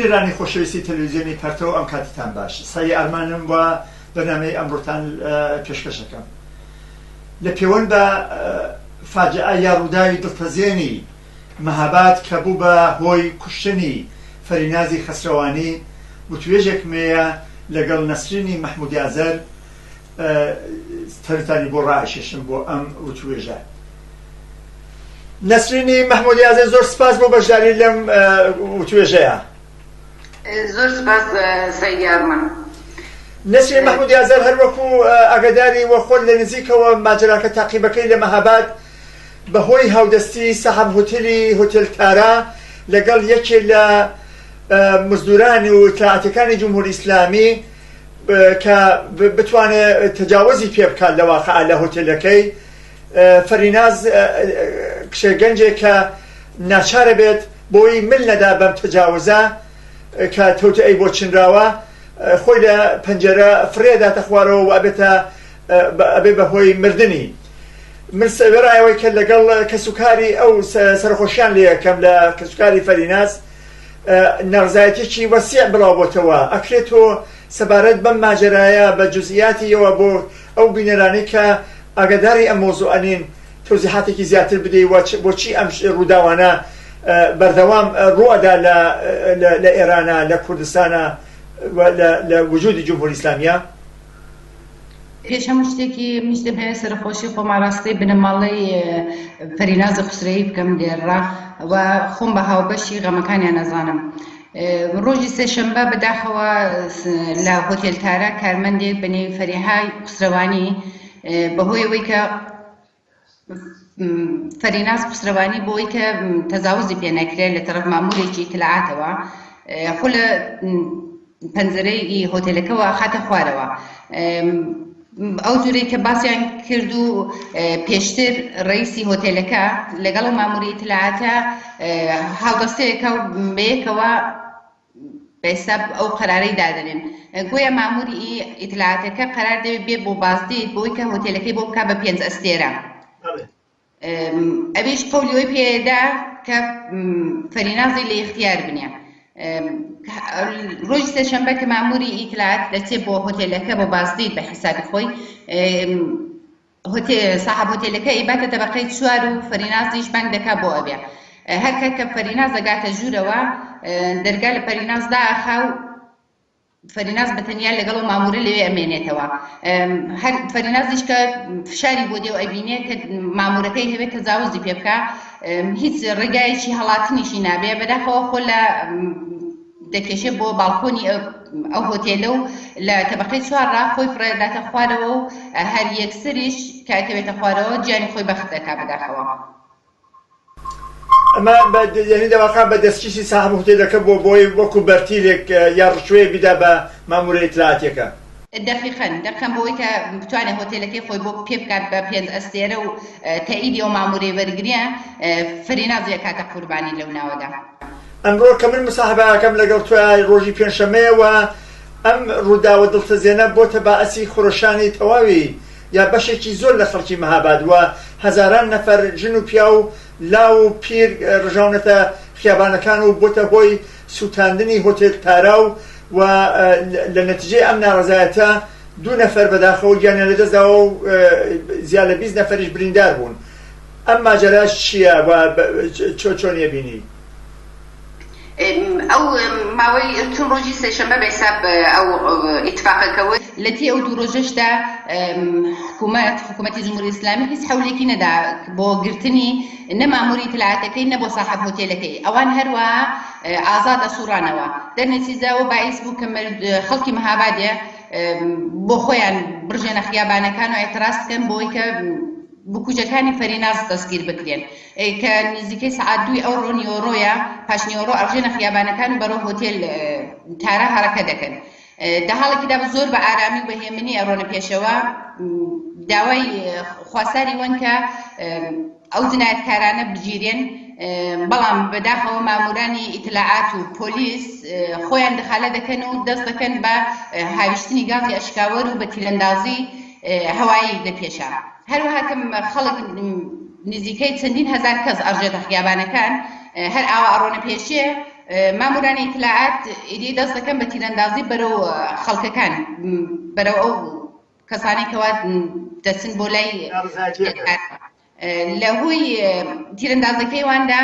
بینێرانی خۆشەویستی تەلەڤیزیۆنی پەرتەوە ئەم کاتتان باش. سایە ئارمانم وە بەنامەی ئەمڕۆتان پێشکەشەکەم لە پەیوەند بە فاجعە یا ڕووداوی دڵپەزێنی مەهاباد کە بوو بە هۆی کوشتنی فەرینازی خەسرەوانی وتوێژێکمەیە لەگەڵ نەسرینی مەحموودی ئازەر تەرتانی بۆ ڕائشێشم بۆ ئەم وتوێژە. نەسرینی مەحموودی ئازەر زۆر سپاس بۆ بەشداری لەم وتوێژەیە. زۆر سپاس سەیدی ئارمان. نەسرین مەحموودی ئازەر هەر وەکو ئاگاداری وە خۆت لە نزیکەوە ماجراکە تاقیبەکەی لە مەهاباد بەهۆی هاودەستی سەحاب هۆتێل تارا لەگەڵ یەکێ لە مزدورانی و ئیتلاعاتیەکانی جمهوری ئیسلامی کە بتوانێت تەجاوزی پێ بکات لە واقعە لە هۆتێلەکەی فەریناز کشێگەنجێک کە ناچارە بێت بۆی مل نەدا بەم تەجاوزە کە تەوتەی بۆ چنراوە خۆی لە پەنجەرە فرێداتە خوارەوە و ئەبێ بەهۆی مردنی. من سەوێرایەوەی کە لەگەڵ کەسوکاری ئەو سەرخۆشیان لێ یەکەم لە کەسوکاری فەریناز نەڕزایەتێکی وەسیع بڵاو بۆتەوە. ئەکرێتەوە سەبارەت بەم ماجرایە بە جوزئیاتیەوە بۆ ئەو بینەرانی کە ئاگاداری ئەم مۆزوعانین تۆزیحاتێکی زیاتر بدەی بۆچی ئەم ڕووداوانە بەردەوام ڕوئەدا لە ئێرانە لە کوردستانە لە وجودی جمهوری ئیسلامیە. پێش هەموو شتێکی میشتم هەیە سەرخۆشی خۆماڕاستی بنەماڵەی فەرینازی خوسرەیی بکەم لێرڕا و خۆم بە هاوبەشی غەمەکانیان نەزانم. ڕۆژی سێشەمبە بەداخەوە لە هۆتێل تارا کارمەندێک بەنێوی فەریهای خوسرەوانی بەهۆی ئەوەی کە فەریناز خوسرەوانی بۆی کە تەجاوزی پێ نەکرێت لە تەرەف مامورێکی ئیتلاعاتەوە خۆ لە پەنجەرەی هۆتێلەکەەوە خاتە خوارەوە. ئەو جورەی کە باسییان کرد و پێشتر ڕئیسی هۆتێلەکە لەگەڵ ماموری ئیتلاعاتە هاودەستەیەکە و بەیەکەوە بەئێستا ئەو قەرارەی دادەنێن گویا ماموری ئیتلاعاتەکە قەرار دەوێت بێ بۆ بازدێت بۆی کە هۆتێلەکەی بۆ بکات بە 5 ئەستێرە. ئەویش قەولیەوەی پێدا کە فەرینازی لە اختیار بنێ. ڕۆژی سێشەمبە کە ماموری ئیتلاعات دەچێت بۆ هۆتێلەکە بۆ بازدێت بە حیسابی خۆی ساحەب هۆتێلەکە ئیباتە تەبەقەی 4 و فەرینازیش بانگ دەکات بۆ ئەبێ. هەر کە فەریناز دەگاتە ژوورەوە دەرگا لە فەریناز داخا و فەریناز بەتەنیا لەگەڵ و مامورە لەوێ ئەمێنێتەوە. هەر فەرینازیش کە فشاری بۆ دێ و ئەبینێ کە مامورەکەی هەوێت تەجاوزی پێ بکە هیچ ڕێگایەکی هەڵاتنیشی نابێ بەداخەوە خۆ لە دەکێشێ بۆ باڵکۆنی ئەو هۆتێلە و لە تەبەقەی 4 خۆی فڕێداتە خوارەوە و هەر یەکسریش کاتەوێتە خوارەوە گیانی خۆی بەخت دەکات بەداخەوە. ئەمە یعنی دەواقع بە دەستکیشی ساحەب هۆتێلەکە بۆی وەکو بەرتیلێک یا ڕشوەیە بیدا بە مامورە ئیتلاعاتیەکە. دەقیقەن بۆی کە بتوانێت هۆتێلەکەی خۆی بۆ پێ بکات بە 5 ئەستێرە و تەئیدی ئەو مامورەی وەرگریە فەرینازیە کاتە قوربانی لەو ناوەدا. ئەمڕۆ کە من مساحەبەکەم لەگەڵ توای ڕۆژی پێنجشەمەیەوە ئەم ڕووداوە دڵتەزێنە بۆتە باعەسی خۆرۆشانی تەواوی یا بەشێکی زۆر لە خەڵکی مەهاباد وە هەزاران نەفەر ژن و پیا و لاو و پیر ڕژاونەتە خیابانەکان و بۆتە هۆی سووتاندنی هۆتێل تارا و لە نەتیجەی ئەم ناڕەزایەتە 2 نەفەر بەداخەوە گیانیان لەدەستداوە و زیاد لە 20 نەفەریش بریندار بوون. ئەم ماجەراش چییە و چۆنیە بینی؟ ئەو ماوەی چون ڕۆژی سێشەمبە بەحساب ئەو ئیتفاقەکەوە لەتی ئەو 2 ڕۆژەشدا حکوومەتی جمهوری ئیسلامی هیچ حەولێکی نەدا بۆ گرتنی نە ماموری ئیتلاعاتەکەی نە بۆ ساحەب هۆتێلەکەی. ئەوان هەروەها ئازادە سوورانەوە دەرنەتیجەوە باعث بوو کە خەڵکی مەهابادێ بۆ خۆیان بڕژێنە خیابانەکان و ئێتراز بکەن بۆی کە بکوژەکانی فەریناز دەستگیر بکرێن کە نزیکەی سەعات 2 ئەوڕۆ نیۆڕۆیە پاش نیۆڕۆ ئەڕژێنە خیابانەکان و بەرەو هۆتێل تارا هەرەکە دەکەن. لە حاڵێکیدا زۆر بە ئارامی و بەهێمنی ئەڕۆنە پێشەوە داوای خواستاری وەن کە ئەو جنایەتکارانە بگیرێن بەڵام بەداخەوە مامورانی ئیتلاعات و پۆلیس خۆیان دەخالە دەکەن و دەست دەکەن بە هاویشتنی گازی ئەشکاوەر و بە تیرەندازی هەوایی لەپێشە. هەروەها کە خەڵک نزیکەی چەندین هەزار کەس ئەڕژێتە خیابانەکان هەر ئاوا ئەڕۆنە پێشێ مامورانی اطلاعات ئیدی دەست دەکەن بە تیرەندازی بەرەو خەڵکەکان بەرەو ئەو کەسانی کەوا دەچن بۆ لای لە هۆی تیرەندازەکەی واندا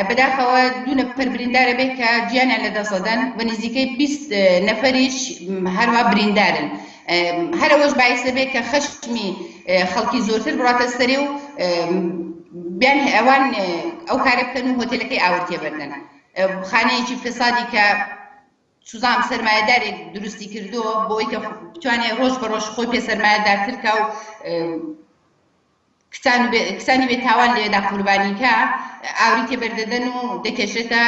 بەداخەوە دوو نەفەر بریندارە بێت کە گیانیان لەدەست دەدەن بە نزیکەی 20 نەفەریش هەروە بریندارن هەرەوەش باعث دەبێت کە خەشمی خەڵکی زۆرتر بڕاتە سەرێ و بیان ئەوان ئەو کارە بکەن و هۆتێلەکەی ئاور تێبەردن خانەیەکی فسادی کە سوزام سەرمایەدارێک دروستی کردووە بۆی کە بتوانێت ڕۆژ بە ڕۆژ خۆی پێ سەرمایەدارترکە و کسانی بێتاوان لێدا قوربانیکە ئاوری تێبەردەدەن و دەکێشێتە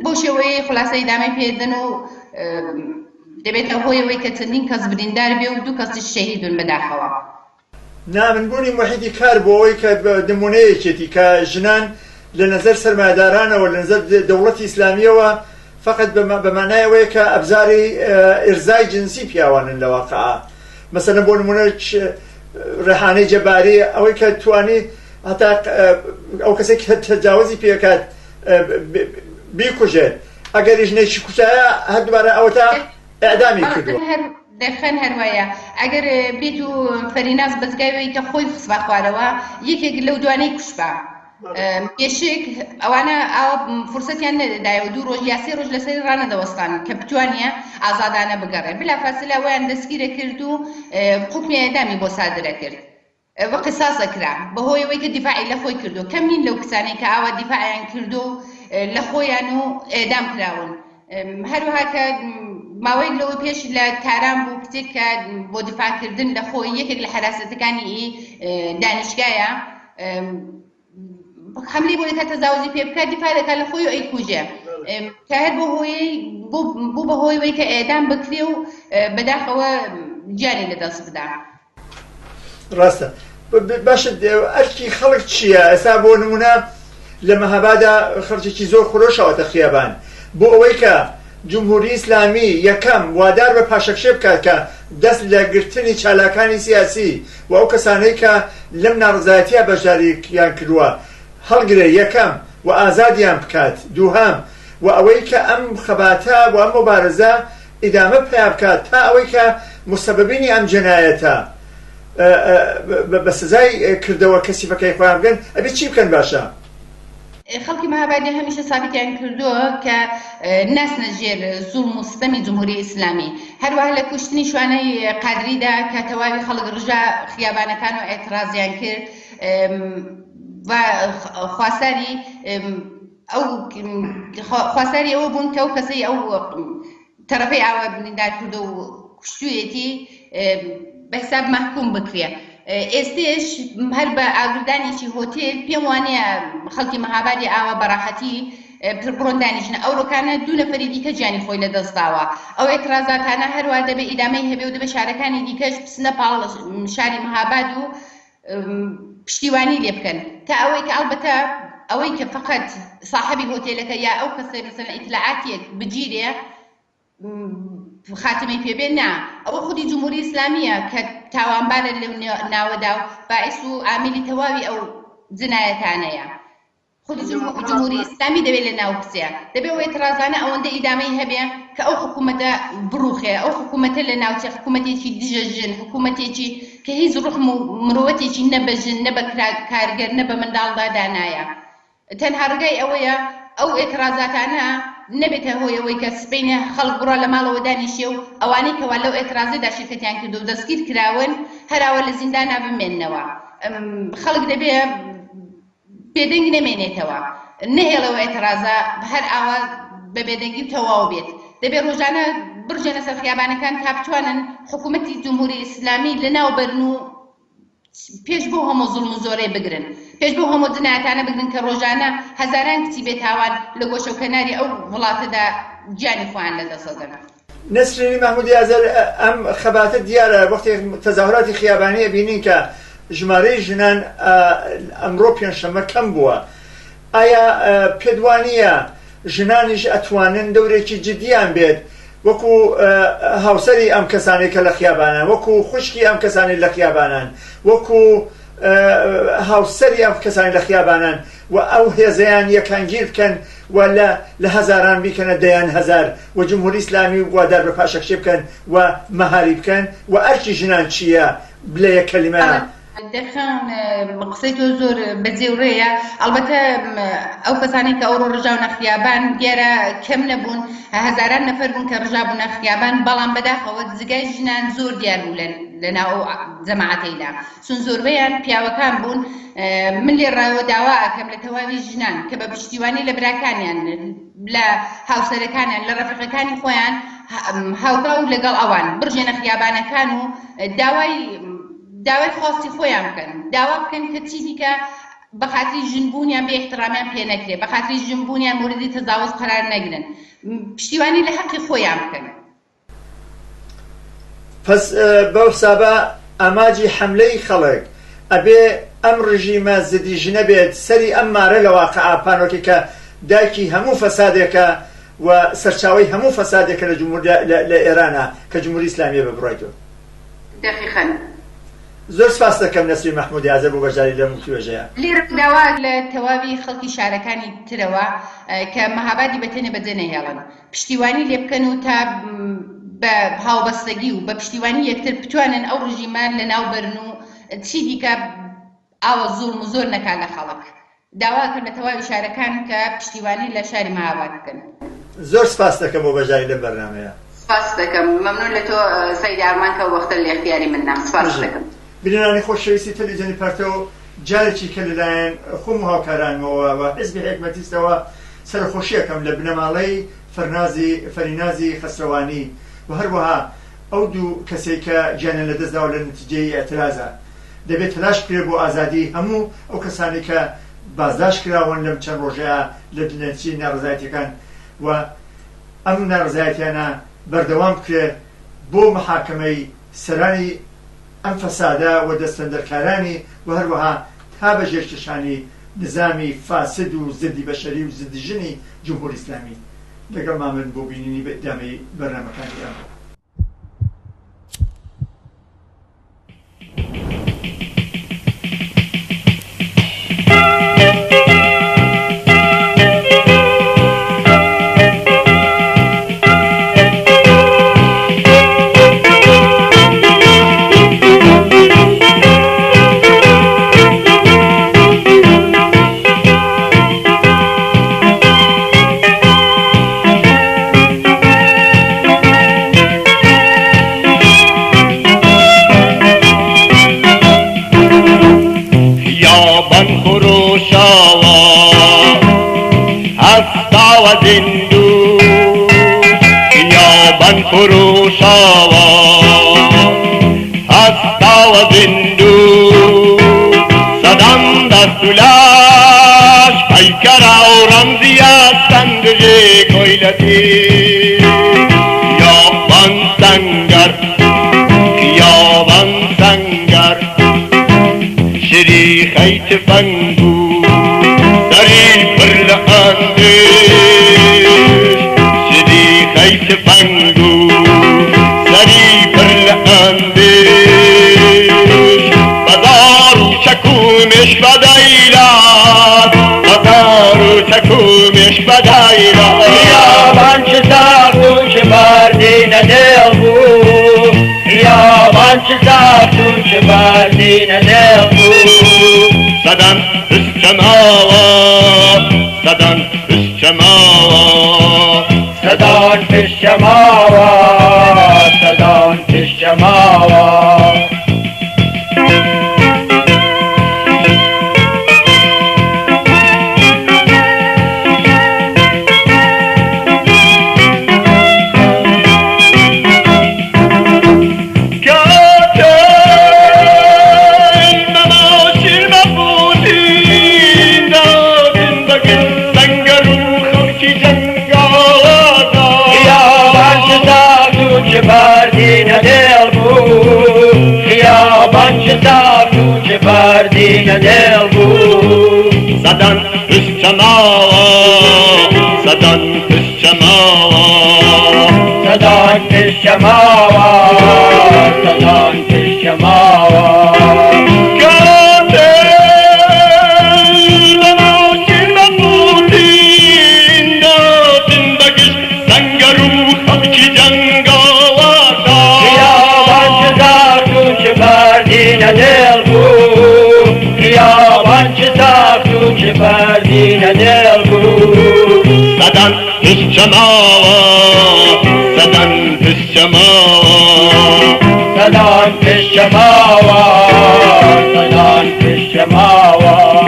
بۆ شێوەیە خلاصەی دامەی پێدەن و دەبێتە هۆیەوەی کە چەندین کەس بریندار بێ و دوو کەسی شەهیدون بەداخەوە نامنبوونی محیطی کار بۆ ئەوەی کە نمونەیەکێتی کە ژنان لە نەزەر سەرمایەدارانەوە لە نەزەر دەوڵەتی ئیسلامیەوە فقط بەمانایەوەیە کە ئەبزاری ئێرزای جنسی پیاوانن لە واقعە مثلا بۆ نمونە ڕێحانەی جەباری ئەوەی کە توانی هەتا ئەو کەسێک تەجاوزی پێکات بیکوژێت ئەگەریش نێکی کوتایە هەردووبارە ئەوە تا ئەعدامی کردووە دەرخەن هەروایە ئەگەر بێت و فەریناز بەزگایەوەی کە خۆی خسبا خوارەوە یەکێک لەو دوانەی کوشبا پێشێک ئەوانە ئەو فرسەتیان نەدەدایەوە دوو ڕۆژ یا سێ ڕۆژ لەسەر ڕانەدەوەستان کە بتوانە ئازادانە بگەڕێ بلافاصلە ئەویان دەستگیرە کرد و حکمی ئێدامی بۆ سادرە کرد بە قساسە کرا بەهۆی ئەوەی کە دیفاعی لە خۆی کردو کەم نین لەو کسانەی کە ئاوا دیفاعیان کردو لە خۆیان و ئێدام کراون هەروەها کە ماوەی لەوە پێش لە تاران بوو کتێک کە بۆ دیفاعکردن لە خۆی یەکێک لە حراستەکانی دانیشگایە حملی بۆی کە تەجاوزی پێ بکات دیفاع دەکات لە خۆی و ئەیکوژێ کە هەر بوو بەهۆی ئەوەی کە ئێدام بکرێ و بەداخەوە گیانی لەدەست بدا ڕاستە باشە ئەرکی خەڵک چییە ئێستا بۆ نمونە لە مەهابادا خەرجێکی زۆر خۆشەوەتە خیابان بۆ ئەوەی کە جمهوری ئیسلامی یەکەم وادار بە پاشەکشێ بکات کە دەست لە گرتنی چالاکانی سیاسی و ئەو کەسانەی کە لەم ناڕزایەتیە بەشداریان کردووە هەڵگرێ یەکەم و ئازادیان بکات دووهەم و ئەوەی کە ئەم خەباتە و ئەم مبارزە ئیدامە پێ بکات تا ئەوەی کە مسببینی ئەم جەنایەتە بە سزای کردەوە کەسیفەکەی خۆیان بگەن ئەبێ چی بکەن باشە خەڵکی مەهابادی هەمیشە سابتیان کردووە کە ناسنە ژێر زوڵم و ستەمی جمهوری ئیسلامی هەروەها لە کوشتنی شوانەی قادریدا کە تەواوی خەڵک ڕژا خیابانەکان و ئێترازیان کرد و خواستاری ئەوە بوون کە ئەو کەسەی ئەو تەرەفەی ئاوا بریندار کردو و کوشتوویەتی بەحساب مەحکوم بکرێ ئێستێش هەر بە ئاگردانێکی هۆتێل پێم وانەیە خەڵکی مەهابادی ئاوا بەڕاحەتی بڕۆن دانیشنە ئەو ڕۆکانە دوو نەفەری دیکە گیانی خۆی لەدەستداوە ئەو ئێترازاتانە هەروە دەبێ ئیدامەی هەبێ و دەبێ شارەکانی دیکەش بچنە پاڵ شاری مەهاباد و پشتیوانی لێ بکەن تا ئەوەی کە ئەڵبەتە ئەوەی کە فقط صاحبی هۆتێلەکە یا ئەو کەسە مثلا ئیتلاعاتێک بگیرێ خاتمی پێبێ نا ئەوە خودی جمهوری ئیسلامیە کە تاوانبارە لەو ناوەدا و باعث و عاملی تەواوی ئەو جنایەتانەیە خودی جمهوری ئیسلامی دەبێت لە ناو کچێ دەبێت ئەو ئێترازانە ئەوەندە ئیدامەی هەبێ کە ئەو حکوومەتە بڕوخێ ئەو حکوومەتە لە ناوچە حکوومەتێکی دژەژن حکوومەتێکی کە هیچ ڕوحم و مرۆڤەتێکی نە بە ژن نە بە کارگەر نە بە منداڵدا دانایە تەنها ڕگای ئەوەیە ئەو ئێترازاتانە نەبێتە هۆیەوەی کە سبەینە خەڵک بڕە لە ماڵەوە دانیشێ و ئەوانەی کەوا لەو ئێترازەدا شرکەتیان کردو و دەستگیر کراون هەراوە لە زیندانا بمێننەوە خەڵک دەبێ بێدەنگی نەمێنێتەوە نەهێڵەوە ئێترازە هەر ئاوا بە بێدەنگی تەواو بێت دەبێت ڕۆژانە برژێنە سەر خیابانەکان تا بتوانن حکوومەتی جمهوری ئیسلامی لەناو بەرن و پێش بۆ هەموو زوڵم و زۆرەی بگرن پێش بۆ هەموو جنایەتانە بگرن کە ڕۆژانە هەزاران کچی بێتاوان لە گۆشە و کەناری ئەو وڵاتەدا گیانی خۆیان لەدەستدەن نسرینی محمودی ئازەر ئەم خەباتە دیارە وەختی تەزاهوراتی خیابانیە بینین کە ژمارەی ژنان ئەمڕۆ پێنجشەممە کەم بووە ئایا پێدوانیە ژنانیش ئەتوانن دەورێکی جدیان بێت وەکو هاوسەری ئەم کەسانی کە لە خیابانان وەکو خوشکی ئەم کەسانی لە خیابانان وەکو هاوسەری ئەم کەسانی لە خیابانان و ئەو هێزەیان یەکانگیر بکەن و لە هەزاران بیکەنە دەیان هەزار و جمهوری ئیسلامی وادار بە پاشەکشێ بکەن و مەهاری بکەن و ئەرکی ژنان چییە بلێ یەک کەلیمە. دەخان قسەی تۆ زۆر بەجێوڕێیە. ئەلبەتە ئەو کەسانی کە ئەوڕۆ ڕژاونە خیابان دیارە کەم نەبوون، هەزاران نەفەر بوون کە ڕژابوونە خیابان، بەڵام بەداخەوە جگای ژنان زۆر دیار بوو لەناو جەماعەتەیدا، چون زۆربەیان پیاوەکان بوون. من لێ ڕایەوە داوا ئەکەم لە تەواوی ژنان کە بە پشتیوانی لە براکانیان لە هاوسەرەکانیان لە ڕەفیقەکانی خۆیان هاوکاو لەگەڵ ئەوان بڕژێنە خیابانەکان و داوای خۆستی خۆیان بکەن، داوا بکەن کە چی دیکە بە خاتری ژنبوونیان بە احترامیان پێ نەکرێت، بە خاتری ژنبوونیان موردی تەجاوز قەرار نەگرن، پشتیوانی لە حەقی خۆیان بکەن. پس بەو حسابە ئاماجی حەملەی خەڵک ئەبێ ئەم ڕژیمە زدی ژنە بێت سەری ئەم مارە لە واقعە پانۆکی کە دایکی هەموو فەسادێکە و سەرچاوی هەموو فەسادێکە لە ئێرانە کە جمهوری ئیسلامیە ببڕێتەوە. دقیقاً. زۆر سپاس دەکەم نەسرین مەحموودی ئازەر بۆ بەشداری لەم توێژەیە. لێرە داوا لە تەواوی خەڵکی شارەکانی ترەوە کە مەهابادی بەتەنێ بەجێ نەهێڵن، پشتیوانی لێ بکەن و تا بە هاوبەستگی و بە پشتیوانی یەکتر بتوانن ئەو ڕژیمان لە ناو بەرن و چی دیکە ئاوە زوڵم و زۆر نەکات لە خەڵک. داواکەن لە تەواوی شارەکان کە پشتیوانی لە شاری مەهاباد بکەن. زۆر سپاس دەکەم بۆ بەشداری لەم بەرنامەیە. سپاس دەکەم، مەمنون لە تۆ سەید ئارمان کە وەختە لە اختیاری مندا. سپاس دەکەم. بینەرانی خۆشەویستی تەلەڤیزیۆنی پەرتەوە، جارێکی کە لەلایەن خۆم و هاوکارانمەوە و حیزبی حکومەتیستەوە سەرخۆشیەکەم لە بنەماڵەی فەرینازی خەسرەوانی و هەروەها ئەو دوو کەسێک کە گیانیان لەدەستداوە لە نەتیجەی ئەترازە. دەبێت تەلاش بکرێت بۆ ئازادی هەموو ئەو کەسانی کە بازداشت کراون لەم چەند ڕۆژەیە لە دنەچی ناڕزایەتیەکان و ئەم ناڕزایەتیانە بەردەوام بکرێت بۆ محاکەمەی سەرانی ئەم فەسادە و دەستەندەرکارانی و هەروەها تا بەژێرکێشانی نظامی فاسد و زدی بەشەری و زدی ژنی جمهوری ئیسلامی. لەگەڵ مامن بۆ بینینی بەدامەی بەرنامەکانیان. فروشاوا هستا و زندو صدام دستولاش پیکر و رمزی هستند کویلتی خیابان سنگر خیابان سنگر شری خیت فنگو دری پر لعندش شری خیت فنگو دری پر لعندش بازارو چکومش بدایلاد بازارو چکومش بدایلاد خیابان چه ساختو چه بردی ندل بود خیابان چه ساختو چه بردی ندل بود صدن استماوا صدن استماوا صدان في السماوات صدان في السماوات بردين دلبو صدن في السماوات صدن في السماوات صدن في السماوات صدن في السماوات كانت الشماوة سدن في الشماوة سدان في الشماوة سدان في الشماوة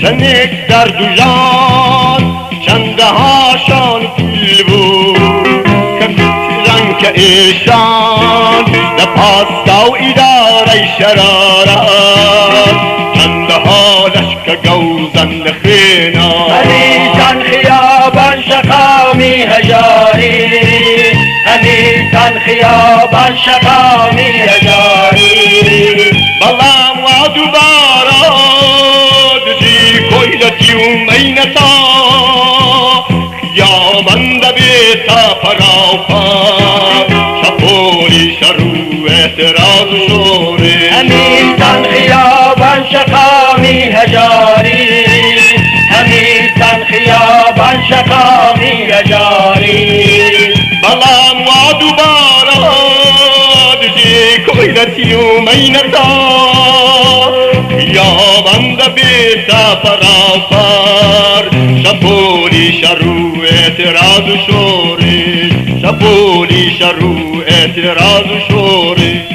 چنک درد و جان چنده هاشان پول بود که رنگ که ایشان در پاستا و اداره شرارت چنده حالش که گوزن لخینا حدیثاً خیابان شقامی هجاری حدیثاً خیابان شقامی هجاری بلام و دوباره دجی کویلتی و مینتا خیابان ده بیتا پراپا شپولی شروع اعتراض و شوره حدیثاً خیابان شقامی هجاری حدیثاً خیابان شقامی هجاری بلام و دوباره دجی کویلتی و مینتا خیابان ده بیتا پراپر شپولی شروع اعتراض و شوره شپولی شروع اعتراض و شوره